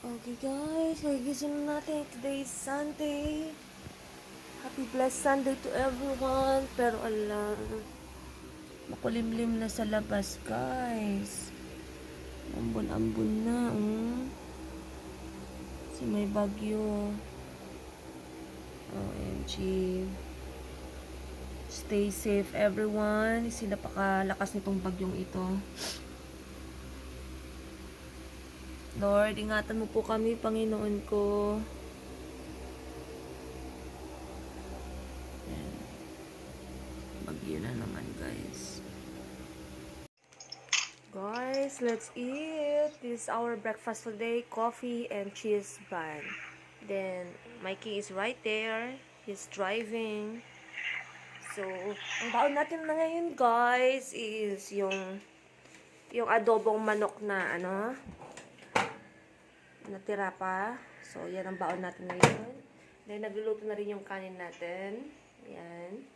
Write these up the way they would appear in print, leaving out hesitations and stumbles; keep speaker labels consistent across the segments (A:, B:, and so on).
A: Okay guys, nagising na natin. Today is Sunday. Happy blessed Sunday to everyone. Pero alam, makulimlim na sa labas guys. Ambon-ambon na. Kasi may bagyo. OMG. Stay safe everyone. Kasi napakalakas nitong bagyong ito. Lord, ingatan mo po kami, Panginoon ko. Ayan. Bagyo na naman, guys. Guys, let's eat. This is our breakfast today. Coffee and cheese bun. Then, Mikey is right there. He's driving. So, ang baon natin na ngayon, guys, is yung adobong manok na, natira pa. So, yan ang baon natin ngayon. Then, nagluluto na rin yung kanin natin. Yan.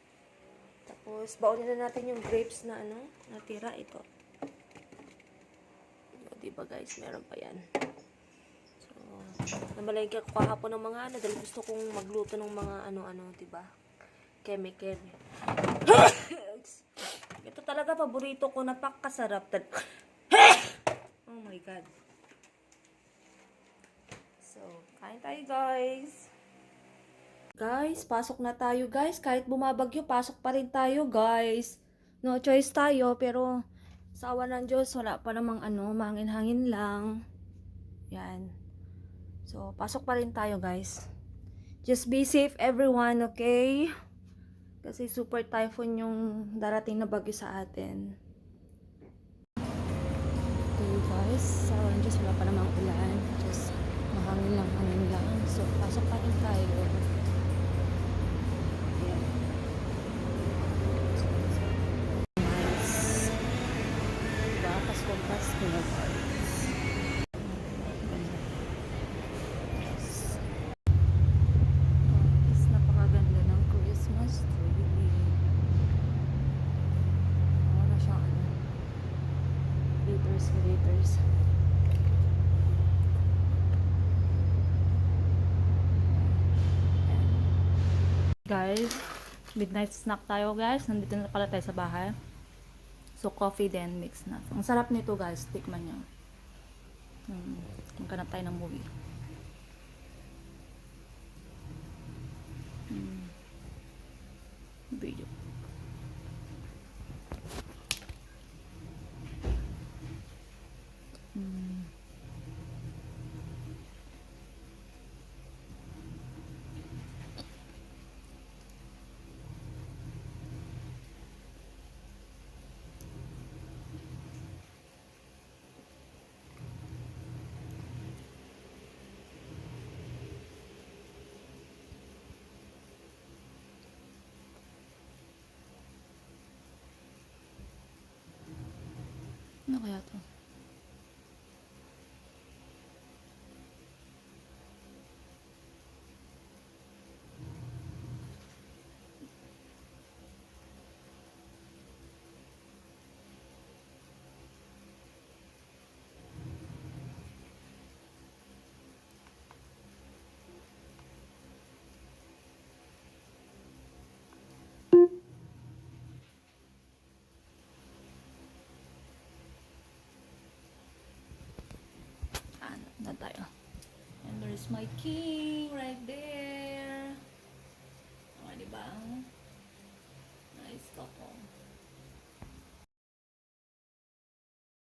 A: Tapos, baonin na natin yung grapes na, natira. Ito. Diba, guys? Meron pa yan. So, namalagay ko kahapon ng mga dahil gusto kong magluto ng mga diba? Chemical. Ito talaga, paborito ko. Napakasarap. Oh my God. So, kain tayo guys. Guys, pasok na tayo guys. Kahit bumabagyo, pasok pa rin tayo guys. No choice tayo, pero sa awa ng Diyos, wala pa namang mangin-hangin lang. Yan. So, pasok pa rin tayo guys. Just be safe everyone, okay? Kasi super typhoon yung darating na bagyo sa atin. Okay guys, sa awa ng Diyos, wala pa namang ulan. Just hangin lang. So, pasok pa rin tayo. Ayan. Nice. Diba? Pasko na guys. Guys, napakaganda ng Christmas tree. Wala siyang glitters. Guys, midnight snack tayo guys. Nandito na pala tayo sa bahay. So, coffee then mix na. Ang sarap nito guys. Tikman nyo. Magkanap tayo ng movie. Video. Ano kaya to? Ano na tayo? And there's my king right there.